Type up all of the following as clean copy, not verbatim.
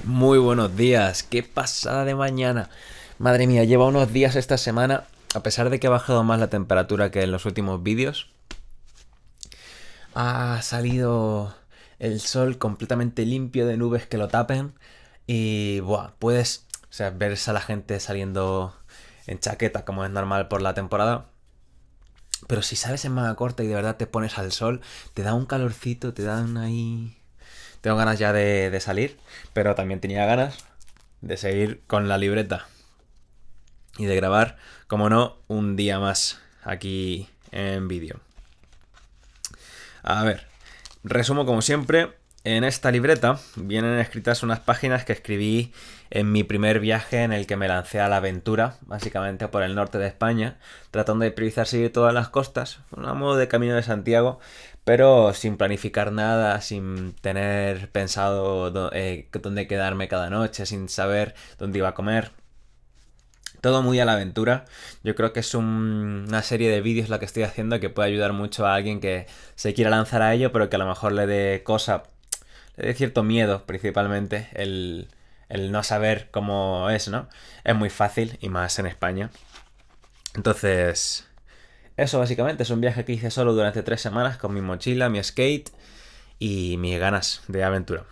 Muy buenos días, qué pasada de mañana. Madre mía, lleva unos días esta semana, a pesar de que ha bajado más la temperatura que en los últimos vídeos, ha salido el sol completamente limpio de nubes que lo tapen y buah, puedes, ver a la gente saliendo en chaqueta como es normal por la temporada. Pero si sales en manga corta y de verdad te pones al sol, te da un calorcito, te dan ahí... Tengo ganas ya de salir, pero también tenía ganas de seguir con la libreta y de grabar, como no, un día más aquí en vídeo. A ver, resumo como siempre. En esta libreta vienen escritas unas páginas que escribí en mi primer viaje en el que me lancé a la aventura, básicamente por el norte de España, tratando de priorizar seguir todas las costas, a modo de Camino de Santiago, pero sin planificar nada, sin tener pensado dónde quedarme cada noche, sin saber dónde iba a comer. Todo muy a la aventura. Yo creo que es una serie de vídeos la que estoy haciendo que puede ayudar mucho a alguien que se quiera lanzar a ello, pero que a lo mejor le dé cosa, le dé cierto miedo, principalmente, el no saber cómo es, ¿no? Es muy fácil, y más en España. Entonces, eso básicamente es un viaje que hice solo durante 3 semanas con mi mochila, mi skate y mis ganas de aventura.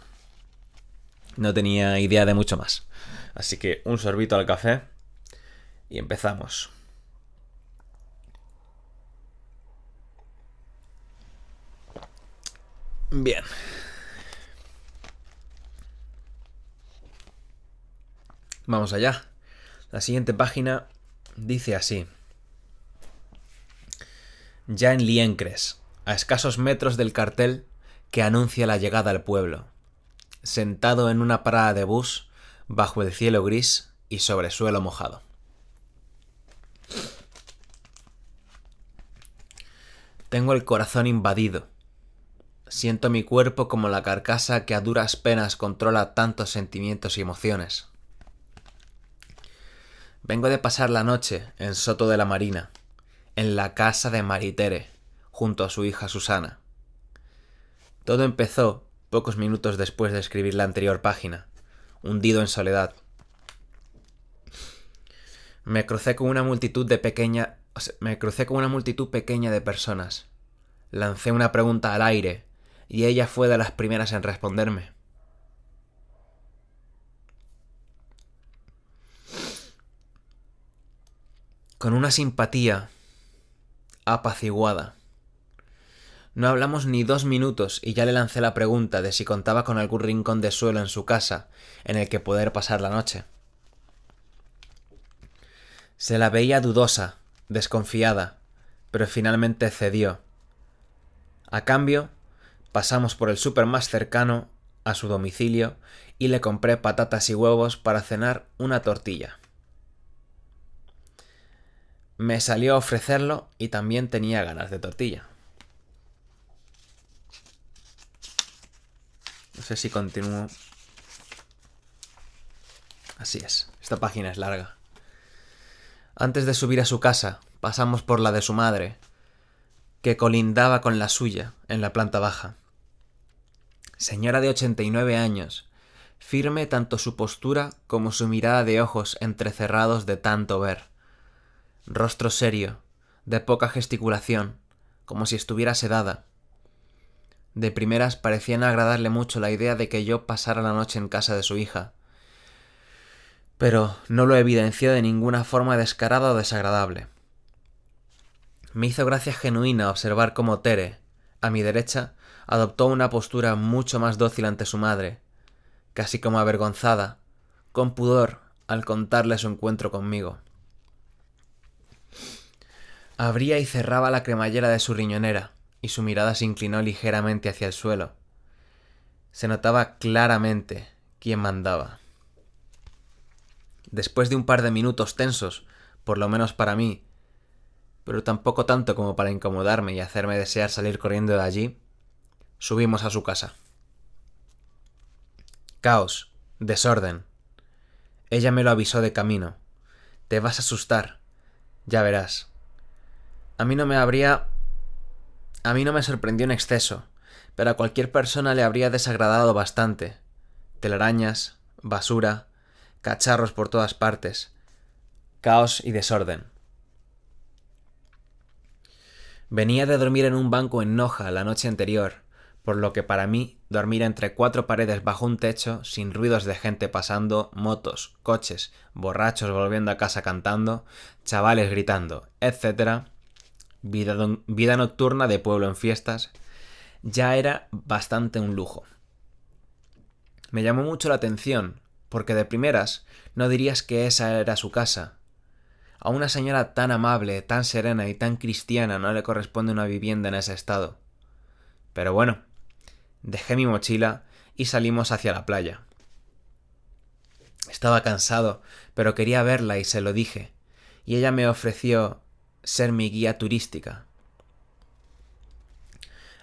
No tenía idea de mucho más. Así que un sorbito al café y empezamos. Bien. Vamos allá. La siguiente página dice así. Ya en Liencres, a escasos metros del cartel que anuncia la llegada al pueblo. Sentado en una parada de bus, bajo el cielo gris y sobre suelo mojado. Tengo el corazón invadido. Siento mi cuerpo como la carcasa que a duras penas controla tantos sentimientos y emociones. Vengo de pasar la noche en Soto de la Marina, en la casa de Maritere, junto a su hija Susana. Todo empezó pocos minutos después de escribir la anterior página, hundido en soledad. Me crucé con una multitud pequeña de personas. Lancé una pregunta al aire y ella fue de las primeras en responderme. Con una simpatía apaciguada. No hablamos ni 2 minutos y ya le lancé la pregunta de si contaba con algún rincón de suelo en su casa en el que poder pasar la noche. Se la veía dudosa, desconfiada, pero finalmente cedió. A cambio, pasamos por el súper más cercano a su domicilio y le compré patatas y huevos para cenar una tortilla. Me salió a ofrecerlo y también tenía ganas de tortilla. No sé si continúo. Así es, esta página es larga. Antes de subir a su casa, pasamos por la de su madre, que colindaba con la suya en la planta baja. Señora de 89 años, firme tanto su postura como su mirada de ojos entrecerrados de tanto ver. Rostro serio, de poca gesticulación, como si estuviera sedada. De primeras parecía no agradarle mucho la idea de que yo pasara la noche en casa de su hija, pero no lo evidenció de ninguna forma descarada o desagradable. Me hizo gracia genuina observar cómo Tere, a mi derecha, adoptó una postura mucho más dócil ante su madre, casi como avergonzada, con pudor al contarle su encuentro conmigo. Abría y cerraba la cremallera de su riñonera, y su mirada se inclinó ligeramente hacia el suelo. Se notaba claramente quién mandaba. Después de un par de minutos tensos, por lo menos para mí, pero tampoco tanto como para incomodarme y hacerme desear salir corriendo de allí, subimos a su casa. Caos, desorden. Ella me lo avisó de camino. Te vas a asustar, ya verás. A mí no me sorprendió en exceso, pero a cualquier persona le habría desagradado bastante. Telarañas, basura, cacharros por todas partes, caos y desorden. Venía de dormir en un banco en Noja la noche anterior, por lo que para mí dormir entre 4 paredes bajo un techo, sin ruidos de gente pasando, motos, coches, borrachos volviendo a casa cantando, chavales gritando, etc., vida nocturna de pueblo en fiestas, ya era bastante un lujo. Me llamó mucho la atención, porque de primeras no dirías que esa era su casa. A una señora tan amable, tan serena y tan cristiana no le corresponde una vivienda en ese estado. Pero bueno, dejé mi mochila y salimos hacia la playa. Estaba cansado, pero quería verla y se lo dije, y ella me ofreció ser mi guía turística.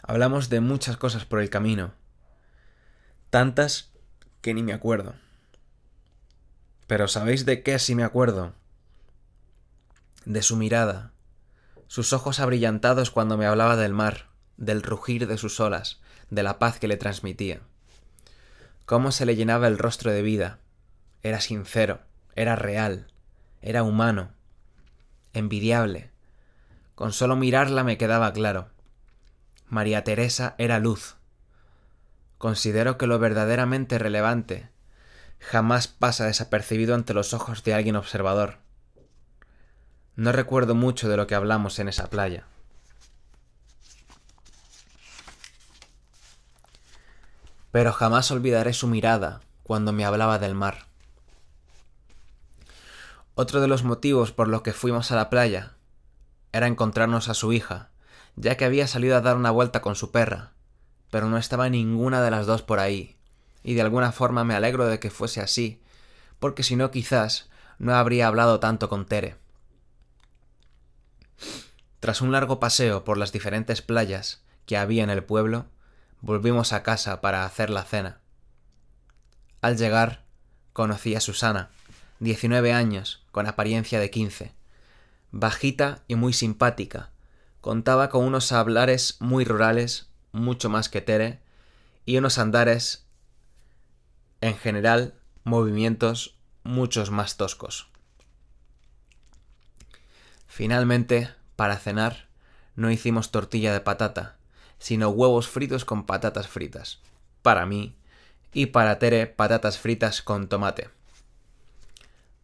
Hablamos de muchas cosas por el camino, tantas que ni me acuerdo. Pero ¿sabéis de qué sí me acuerdo? De su mirada, sus ojos abrillantados cuando me hablaba del mar, del rugir de sus olas, de la paz que le transmitía. Cómo se le llenaba el rostro de vida. Era sincero, era real, era humano, envidiable. Con solo mirarla me quedaba claro. María Teresa era luz. Considero que lo verdaderamente relevante jamás pasa desapercibido ante los ojos de alguien observador. No recuerdo mucho de lo que hablamos en esa playa. Pero jamás olvidaré su mirada cuando me hablaba del mar. Otro de los motivos por los que fuimos a la playa era encontrarnos a su hija, ya que había salido a dar una vuelta con su perra, pero no estaba ninguna de las dos por ahí, y de alguna forma me alegro de que fuese así, porque si no quizás no habría hablado tanto con Tere. Tras un largo paseo por las diferentes playas que había en el pueblo, volvimos a casa para hacer la cena. Al llegar, conocí a Susana, 19 años, con apariencia de 15. Bajita y muy simpática, contaba con unos hablares muy rurales, mucho más que Tere, y unos andares, en general, movimientos muchos más toscos. Finalmente, para cenar, no hicimos tortilla de patata, sino huevos fritos con patatas fritas, para mí, y para Tere patatas fritas con tomate.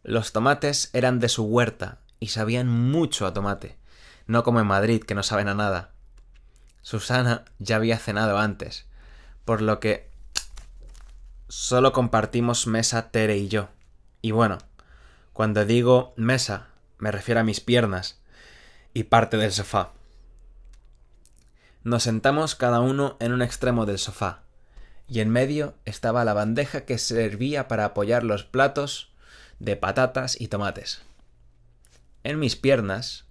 Los tomates eran de su huerta y sabían mucho a tomate, no como en Madrid que no saben a nada. Susana ya había cenado antes, por lo que solo compartimos mesa Tere y yo. Y bueno, cuando digo mesa, me refiero a mis piernas y parte del sofá. Nos sentamos cada uno en un extremo del sofá, y en medio estaba la bandeja que servía para apoyar los platos de patatas y tomates. En mis piernas,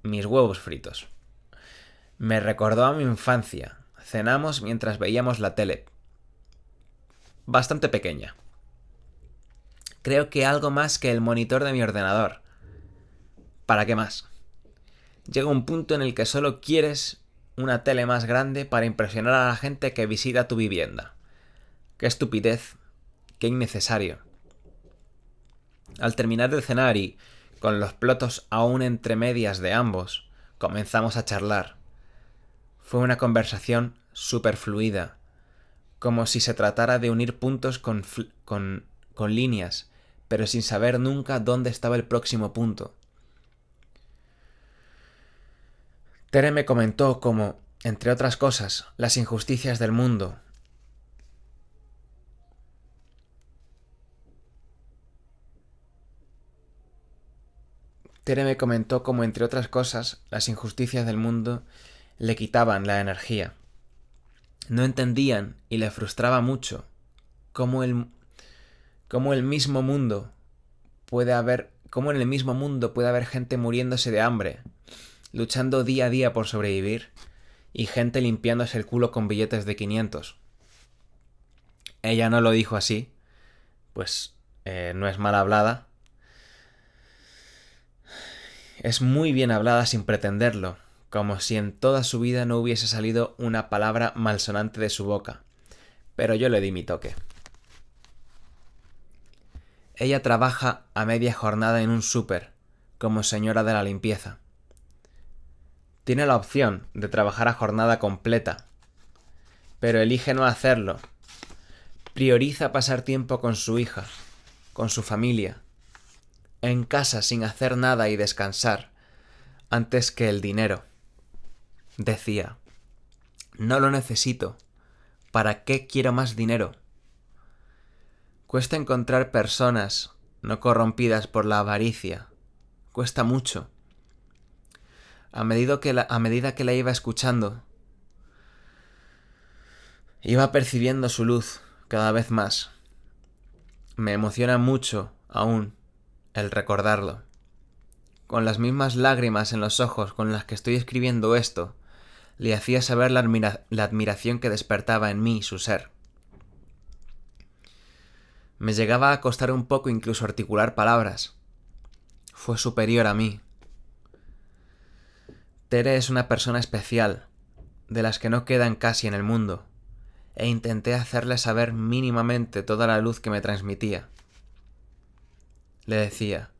mis huevos fritos. Me recordó a mi infancia. Cenamos mientras veíamos la tele. Bastante pequeña. Creo que algo más que el monitor de mi ordenador. ¿Para qué más? Llega un punto en el que solo quieres una tele más grande para impresionar a la gente que visita tu vivienda. Qué estupidez, qué innecesario. Al terminar de cenar y, con los platos aún entre medias de ambos, comenzamos a charlar. Fue una conversación súper fluida, como si se tratara de unir puntos con líneas, pero sin saber nunca dónde estaba el próximo punto. Tere me comentó cómo, entre otras cosas, las injusticias del mundo le quitaban la energía. No entendían y le frustraba mucho cómo en el mismo mundo puede haber gente muriéndose de hambre, luchando día a día por sobrevivir, y gente limpiándose el culo con billetes de 500. Ella no lo dijo así, pues no es mal hablada. Es muy bien hablada sin pretenderlo, como si en toda su vida no hubiese salido una palabra malsonante de su boca, pero yo le di mi toque. Ella trabaja a media jornada en un súper, como señora de la limpieza. Tiene la opción de trabajar a jornada completa, pero elige no hacerlo. Prioriza pasar tiempo con su hija, con su familia, en casa sin hacer nada y descansar, antes que el dinero. Decía, no lo necesito. ¿Para qué quiero más dinero? Cuesta encontrar personas no corrompidas por la avaricia. Cuesta mucho. A medida que la iba escuchando, iba percibiendo su luz cada vez más. Me emociona mucho aún el recordarlo. Con las mismas lágrimas en los ojos con las que estoy escribiendo esto, le hacía saber la admiración que despertaba en mí su ser. Me llegaba a costar un poco incluso articular palabras. Fue superior a mí. Tere es una persona especial, de las que no quedan casi en el mundo, e intenté hacerle saber mínimamente toda la luz que me transmitía. Le decía,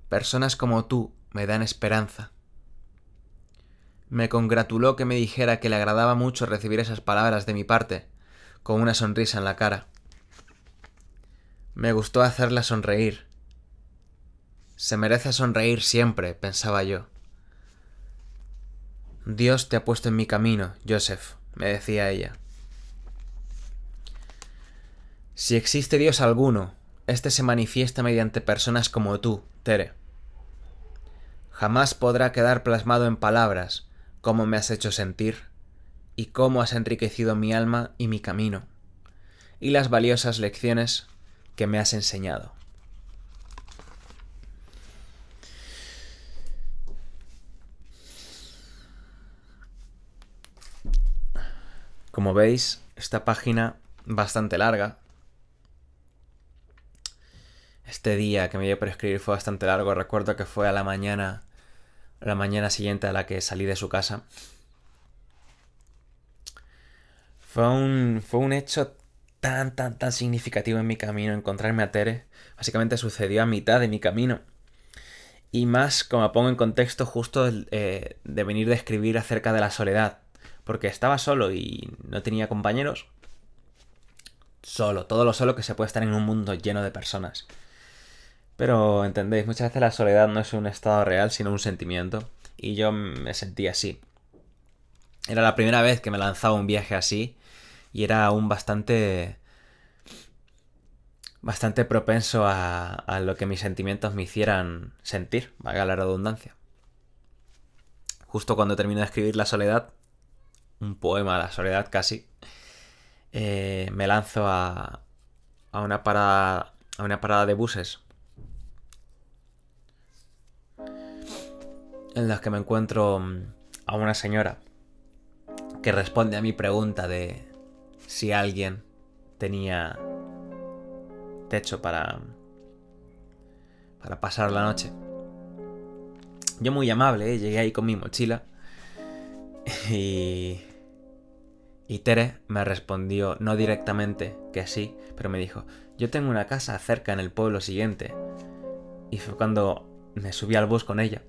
personas como tú me dan esperanza. Me congratuló que me dijera que le agradaba mucho recibir esas palabras de mi parte, con una sonrisa en la cara. Me gustó hacerla sonreír. Se merece sonreír siempre, pensaba yo. Dios te ha puesto en mi camino, Joseph, me decía ella. Si existe Dios alguno, este se manifiesta mediante personas como tú, Tere. Jamás podrá quedar plasmado en palabras cómo me has hecho sentir y cómo has enriquecido mi alma y mi camino, y las valiosas lecciones que me has enseñado. Como veis, esta página bastante larga. Este día que me dio por escribir fue bastante largo. Recuerdo que fue a la mañana siguiente a la que salí de su casa. Fue un hecho tan significativo en mi camino encontrarme a Tere. Básicamente sucedió a mitad de mi camino. Y más, como pongo en contexto, justo de venir de escribir acerca de la soledad. Porque estaba solo y no tenía compañeros. Solo, todo lo solo que se puede estar en un mundo lleno de personas. Pero, entendéis, muchas veces la soledad no es un estado real, sino un sentimiento. Y yo me sentí así. Era la primera vez que me lanzaba un viaje así. Y era aún bastante propenso a lo que mis sentimientos me hicieran sentir, valga la redundancia. Justo cuando termino de escribir La soledad, un poema a la soledad casi, me lanzo a una parada de buses en las que me encuentro a una señora que responde a mi pregunta de si alguien tenía techo para pasar la noche. Yo muy amable, llegué ahí con mi mochila y Tere me respondió, no directamente que sí, pero me dijo, yo tengo una casa cerca en el pueblo siguiente. Y fue cuando me subí al bus con ella.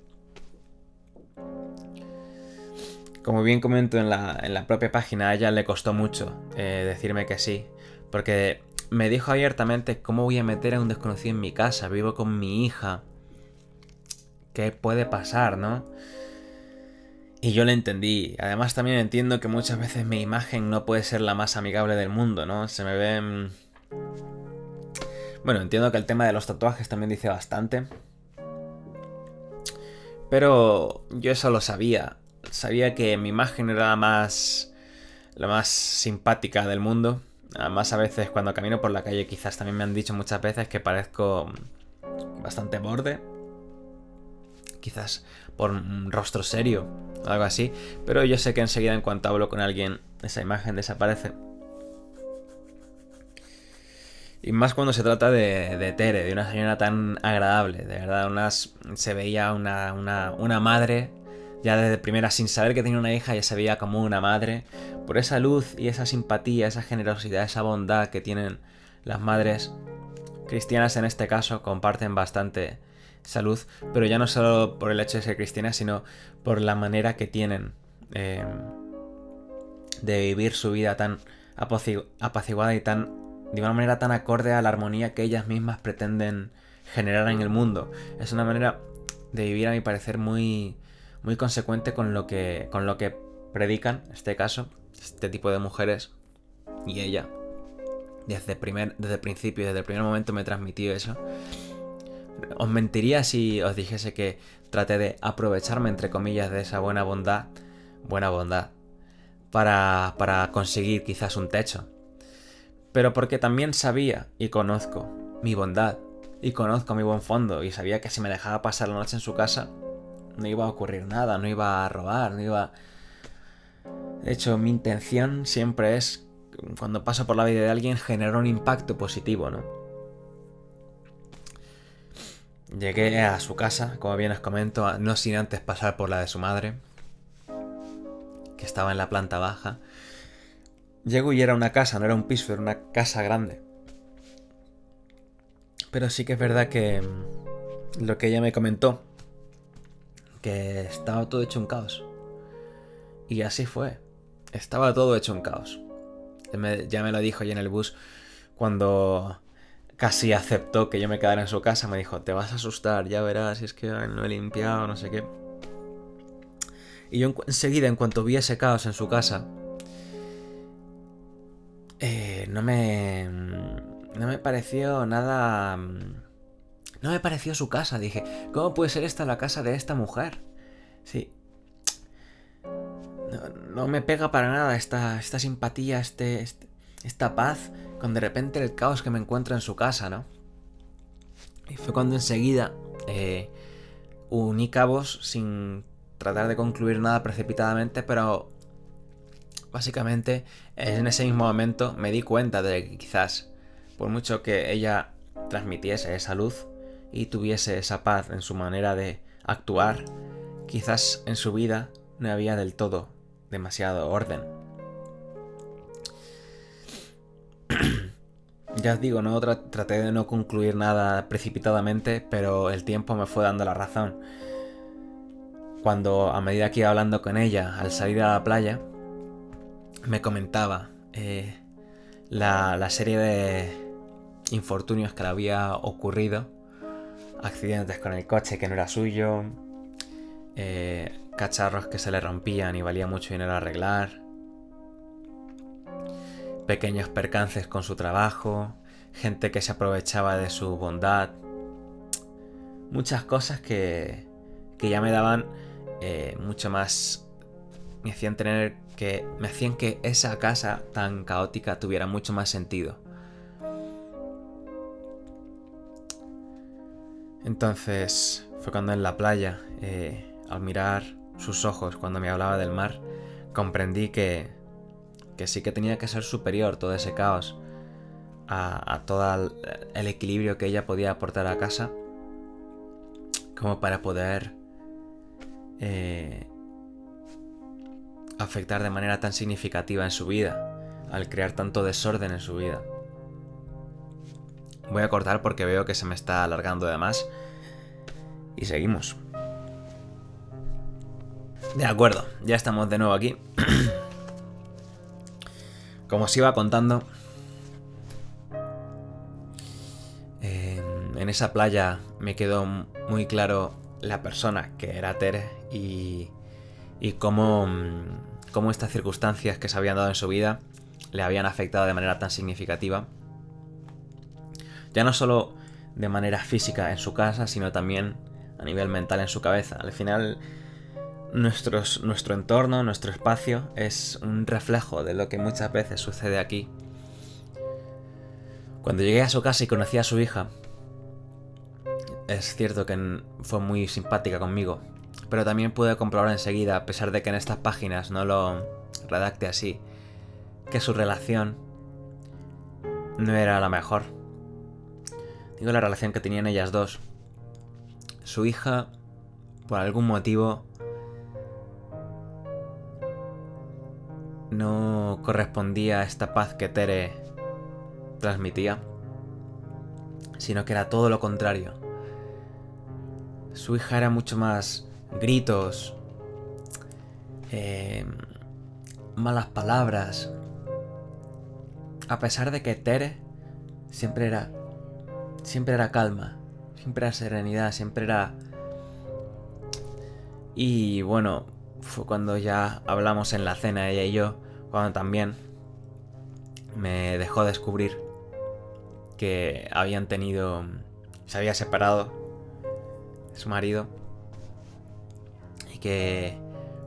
Como bien comento en la propia página, a ella le costó mucho decirme que sí, porque me dijo abiertamente, ¿cómo voy a meter a un desconocido en mi casa? Vivo con mi hija. ¿Qué puede pasar, no? Y yo le entendí. Además también entiendo que muchas veces mi imagen no puede ser la más amigable del mundo, ¿no? Se me ven... Bueno, entiendo que el tema de los tatuajes también dice bastante. Pero yo eso lo sabía. Sabía que mi imagen era la más simpática del mundo. Además, a veces cuando camino por la calle quizás también me han dicho muchas veces que parezco bastante borde. Quizás por un rostro serio o algo así. Pero yo sé que enseguida en cuanto hablo con alguien esa imagen desaparece. Y más cuando se trata de Tere, de una señora tan agradable. De verdad, se veía una madre. Ya desde primera, sin saber que tenía una hija, ya se veía como una madre. Por esa luz y esa simpatía, esa generosidad, esa bondad que tienen las madres. cristianas en este caso comparten bastante salud, pero ya no solo por el hecho de ser cristianas, sino por la manera que tienen de vivir su vida tan apaciguada y de una manera tan acorde a la armonía que ellas mismas pretenden generar en el mundo. Es una manera de vivir, a mi parecer, muy, muy consecuente con lo que predican, en este caso, este tipo de mujeres. Y ella, desde el principio, desde el primer momento me transmitió eso. Os mentiría si os dijese que traté de aprovecharme, entre comillas, de esa buena bondad, para conseguir quizás un techo. Pero porque también sabía y conozco mi bondad y conozco mi buen fondo y sabía que si me dejaba pasar la noche en su casa no iba a ocurrir nada, no iba a robar, no iba... De hecho, mi intención siempre es, cuando paso por la vida de alguien, generar un impacto positivo, ¿no? Llegué a su casa, como bien os comento, no sin antes pasar por la de su madre, que estaba en la planta baja. Llego y era una casa, no era un piso, era una casa grande. Pero sí que es verdad que lo que ella me comentó, que estaba todo hecho un caos. Y así fue. Estaba todo hecho un caos. Ya me lo dijo ella en el bus cuando casi aceptó que yo me quedara en su casa. Me dijo, te vas a asustar, ya verás, si es que no he limpiado, no sé qué. Y yo enseguida, en cuanto vi ese caos en su casa, no me pareció nada... No me pareció su casa. Dije, ¿cómo puede ser esta la casa de esta mujer? Sí. No me pega para nada esta simpatía, esta paz, con de repente el caos que me encuentro en su casa, ¿no? Y fue cuando enseguida uní cabos sin tratar de concluir nada precipitadamente, pero básicamente en ese mismo momento me di cuenta de que quizás, por mucho que ella transmitiese esa luz y tuviese esa paz en su manera de actuar, quizás en su vida no había del todo demasiado orden. Ya os digo, no traté de no concluir nada precipitadamente, pero el tiempo me fue dando la razón. Cuando, a medida que iba hablando con ella al salir a la playa, me comentaba la serie de infortunios que le había ocurrido, accidentes con el coche que no era suyo, cacharros que se le rompían y valía mucho dinero arreglar, pequeños percances con su trabajo, gente que se aprovechaba de su bondad, muchas cosas que ya me daban mucho más, me hacían que esa casa tan caótica tuviera mucho más sentido. Entonces fue cuando en la playa, al mirar sus ojos cuando me hablaba del mar, comprendí que sí que tenía que ser superior todo ese caos a todo el equilibrio que ella podía aportar a casa, como para poder afectar de manera tan significativa en su vida, al crear tanto desorden en su vida. Voy a cortar porque veo que se me está alargando de más. Y seguimos. De acuerdo, ya estamos de nuevo aquí. Como os iba contando, en esa playa me quedó muy claro la persona que era Tere y cómo estas circunstancias que se habían dado en su vida le habían afectado de manera tan significativa. Ya no solo de manera física en su casa, sino también a nivel mental en su cabeza. Al final, nuestro entorno, nuestro espacio, es un reflejo de lo que muchas veces sucede aquí. Cuando llegué a su casa y conocí a su hija, es cierto que fue muy simpática conmigo, pero también pude comprobar enseguida, a pesar de que en estas páginas no lo redacte así, que su relación no era la mejor. Digo la relación que tenían ellas dos. Su hija, por algún motivo, no correspondía a esta paz que Tere transmitía. sino que era todo lo contrario. Su hija era mucho más gritos, malas palabras, a pesar de que Tere siempre era calma, siempre era serenidad, siempre era... Y bueno, fue cuando ya hablamos en la cena ella y yo, cuando también me dejó descubrir que se había separado de su marido y que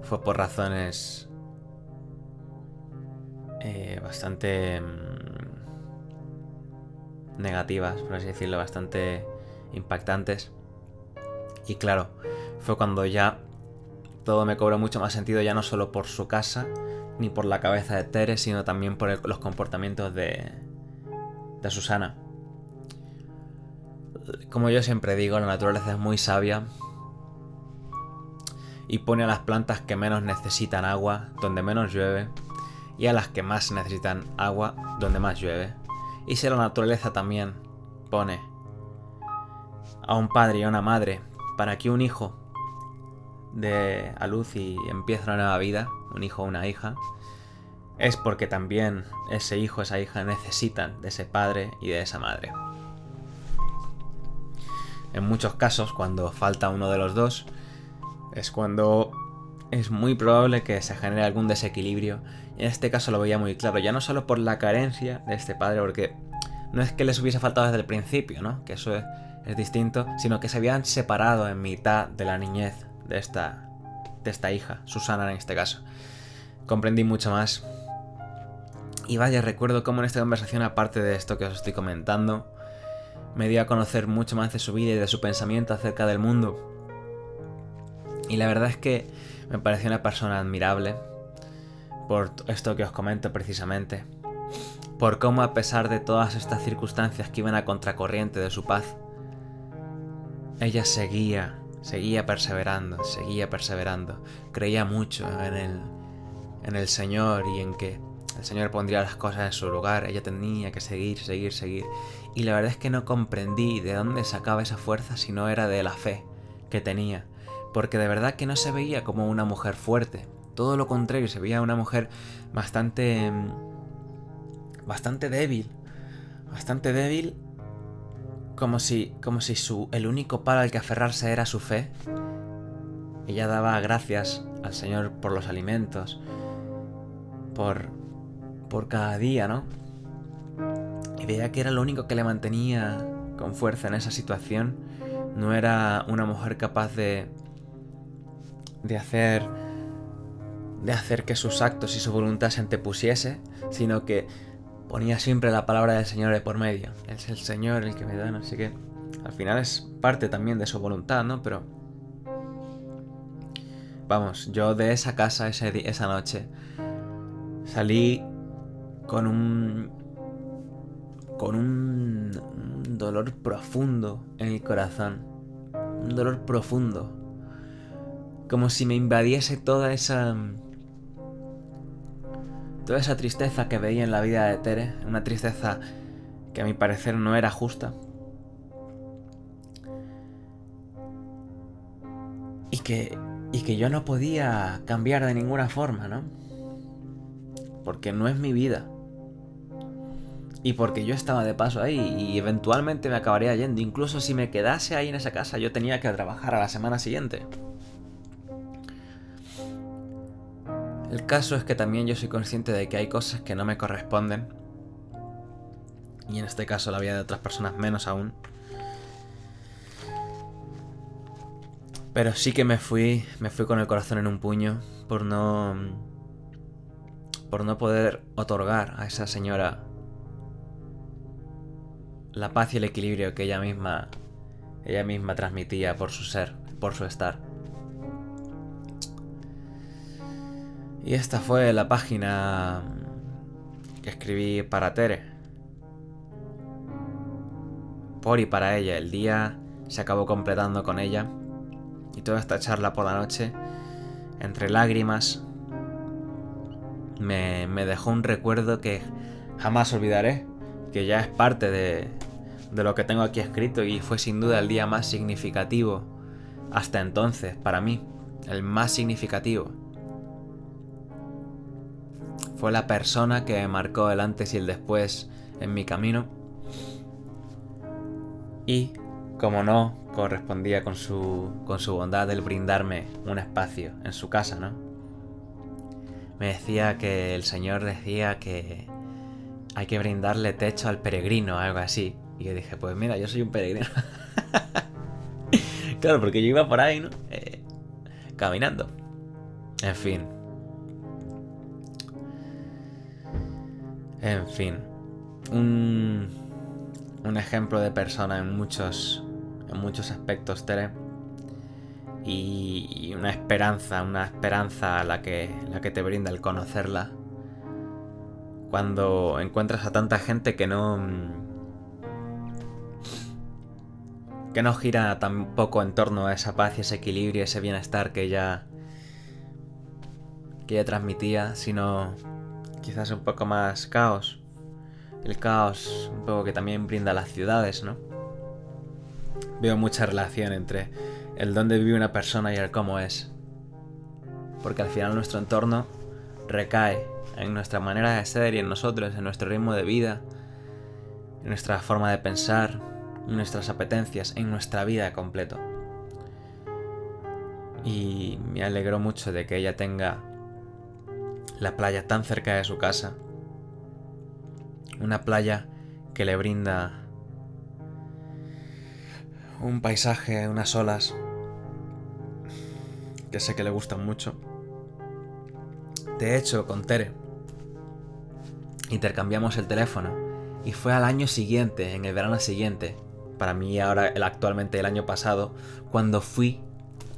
fue por razones bastante negativas, por así decirlo, bastante impactantes. Y claro, fue cuando ya todo me cobró mucho más sentido, ya no solo por su casa ni por la cabeza de Tere, sino también por los comportamientos de Susana. Como yo siempre digo, la naturaleza es muy sabia y pone a las plantas que menos necesitan agua donde menos llueve, y a las que más necesitan agua donde más llueve. Y si la naturaleza también pone a un padre y a una madre para que un hijo dé a luz y empiece una nueva vida, un hijo o una hija, es porque también ese hijo o esa hija necesitan de ese padre y de esa madre. En muchos casos, cuando falta uno de los dos, es cuando es muy probable que se genere algún desequilibrio. Y en este caso lo veía muy claro, ya no solo por la carencia de este padre, porque no es que les hubiese faltado desde el principio, ¿no? Que eso es distinto, sino que se habían separado en mitad de la niñez de esta hija, Susana en este caso. Comprendí mucho más. Y vaya, recuerdo cómo en esta conversación, aparte de esto que os estoy comentando, me dio a conocer mucho más de su vida y de su pensamiento acerca del mundo. Y la verdad es que me pareció una persona admirable, por esto que os comento precisamente, por cómo a pesar de todas estas circunstancias que iban a contracorriente de su paz, ella seguía perseverando, creía mucho en el Señor y en que el Señor pondría las cosas en su lugar. Ella tenía que seguir. Y la verdad es que no comprendí de dónde sacaba esa fuerza si no era de la fe que tenía. Porque de verdad que no se veía como una mujer fuerte. Todo lo contrario, se veía una mujer bastante débil. Bastante débil. Como si el único palo al que aferrarse era su fe. Ella daba gracias al Señor por los alimentos. Por cada día, ¿no? Y veía que era lo único que le mantenía con fuerza en esa situación. No era una mujer capaz de hacer que sus actos y su voluntad se antepusiese, sino que ponía siempre la palabra del Señor de por medio. Es el Señor el que me da, así que al final es parte también de su voluntad, ¿no? Pero vamos, yo de esa casa esa noche salí con un dolor profundo en el corazón. Un dolor profundo. Como si me invadiese toda esa tristeza que veía en la vida de Tere. Una tristeza que a mi parecer no era justa. Y que yo no podía cambiar de ninguna forma, ¿no? Porque no es mi vida. Y porque yo estaba de paso ahí y eventualmente me acabaría yendo. Incluso si me quedase ahí en esa casa, yo tenía que trabajar a la semana siguiente. El caso es que también yo soy consciente de que hay cosas que no me corresponden. Y en este caso la vida de otras personas menos aún. Pero sí que me fui con el corazón en un puño por no poder otorgar a esa señora la paz y el equilibrio que ella misma transmitía por su ser, por su estar. Y esta fue la página que escribí para Tere. Por y para ella. El día se acabó completando con ella. Y toda esta charla por la noche, entre lágrimas, me dejó un recuerdo que jamás olvidaré. Que ya es parte de de lo que tengo aquí escrito y fue sin duda el día más significativo hasta entonces para mí, el más significativo. Fue la persona que marcó el antes y el después en mi camino y, como no, correspondía con su bondad el brindarme un espacio en su casa, ¿no? Me decía que el Señor decía que hay que brindarle techo al peregrino, algo así. Y yo dije, pues mira, yo soy un peregrino. Claro, porque yo iba por ahí, ¿no? Caminando. En fin. En fin. Un ejemplo de persona en muchos aspectos, Tere. Y una esperanza a la que te brinda el conocerla. Cuando encuentras a tanta gente que no gira tampoco en torno a esa paz y ese equilibrio, ese bienestar que ella transmitía, sino quizás un poco más caos. El caos un poco que también brinda las ciudades, ¿no? Veo mucha relación entre el dónde vive una persona y el cómo es. Porque al final nuestro entorno recae en nuestra manera de ser y en nosotros, en nuestro ritmo de vida, en nuestra forma de pensar, en nuestras apetencias, en nuestra vida completo. Y me alegró mucho de que ella tenga la playa tan cerca de su casa. Una playa que le brinda un paisaje, unas olas que sé que le gustan mucho. De hecho, con Tere intercambiamos el teléfono y fue al año siguiente, en el verano siguiente, para mí ahora actualmente el año pasado, cuando fui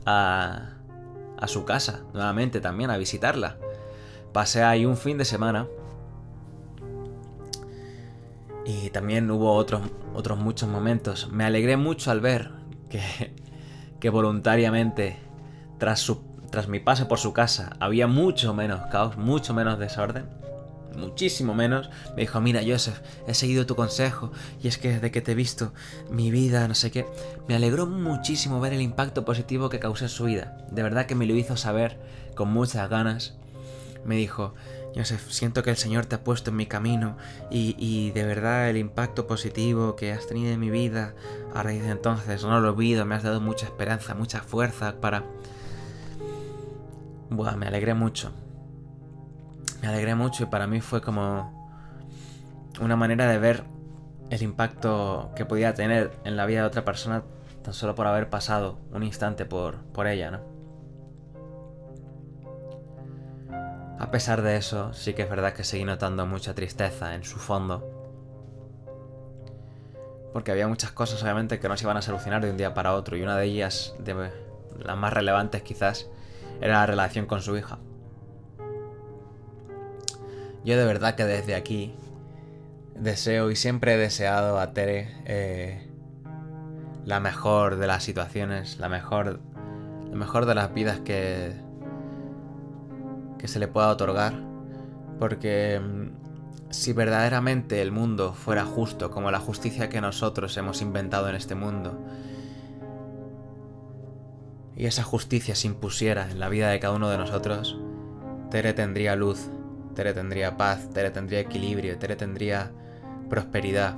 a su casa nuevamente también a visitarla. Pasé ahí un fin de semana y también hubo otros muchos momentos. Me alegré mucho al ver que voluntariamente tras mi paso por su casa había mucho menos caos, mucho menos desorden, muchísimo menos. Me dijo, mira Joseph, he seguido tu consejo y es que desde que te he visto mi vida, no sé qué, me alegró muchísimo ver el impacto positivo que causé en su vida. De verdad que me lo hizo saber con muchas ganas. Me dijo, Joseph, siento que el Señor te ha puesto en mi camino y de verdad el impacto positivo que has tenido en mi vida a raíz de entonces no lo olvido, me has dado mucha esperanza, mucha fuerza para... Buah, me alegré mucho. Me alegré mucho y para mí fue como una manera de ver el impacto que podía tener en la vida de otra persona tan solo por haber pasado un instante por ella, ¿no? A pesar de eso, sí que es verdad que seguí notando mucha tristeza en su fondo. Porque había muchas cosas, obviamente, que no se iban a solucionar de un día para otro. Y una de ellas, de las más relevantes quizás, era la relación con su hija. Yo de verdad que desde aquí deseo y siempre he deseado a Tere la mejor de las situaciones, la mejor de las vidas que se le pueda otorgar. Porque si verdaderamente el mundo fuera justo como la justicia que nosotros hemos inventado en este mundo, y esa justicia se impusiera en la vida de cada uno de nosotros, Tere tendría luz, Tere tendría paz, Tere tendría equilibrio, Tere tendría prosperidad.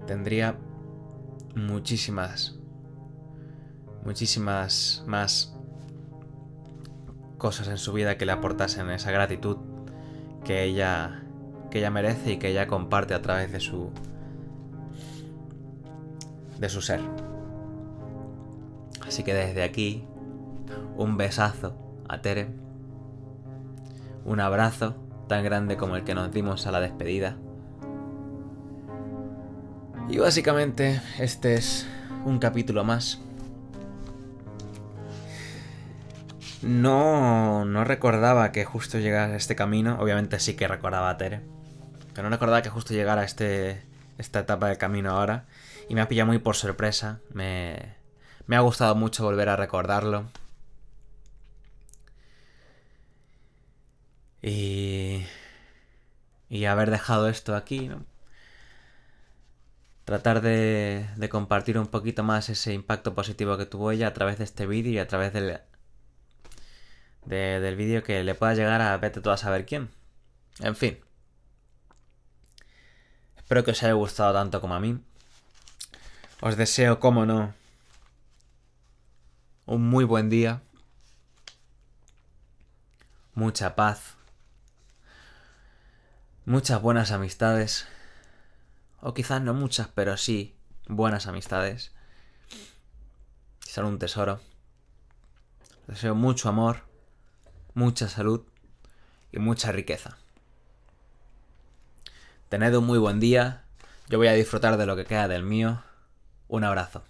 Tendría muchísimas más cosas en su vida que le aportasen esa gratitud que ella merece y que ella comparte a través de su ser. Así que desde aquí, un besazo a Tere, un abrazo tan grande como el que nos dimos a la despedida. Y básicamente este es un capítulo más. No recordaba que justo llegara a este camino. Obviamente sí que recordaba a Tere, pero no recordaba que justo llegara a esta etapa del camino ahora. Y me ha pillado muy por sorpresa. Me ha gustado mucho volver a recordarlo. Y haber dejado esto aquí, ¿no? tratar de compartir un poquito más ese impacto positivo que tuvo ella a través de este vídeo y a través del vídeo que le pueda llegar a vete tú a saber quién. En fin. Espero que os haya gustado tanto como a mí. Os deseo, como no, un muy buen día. Mucha paz. Muchas buenas amistades. O quizás no muchas, pero sí buenas amistades. Son un tesoro. Os deseo mucho amor, mucha salud y mucha riqueza. Tened un muy buen día. Yo voy a disfrutar de lo que queda del mío. Un abrazo.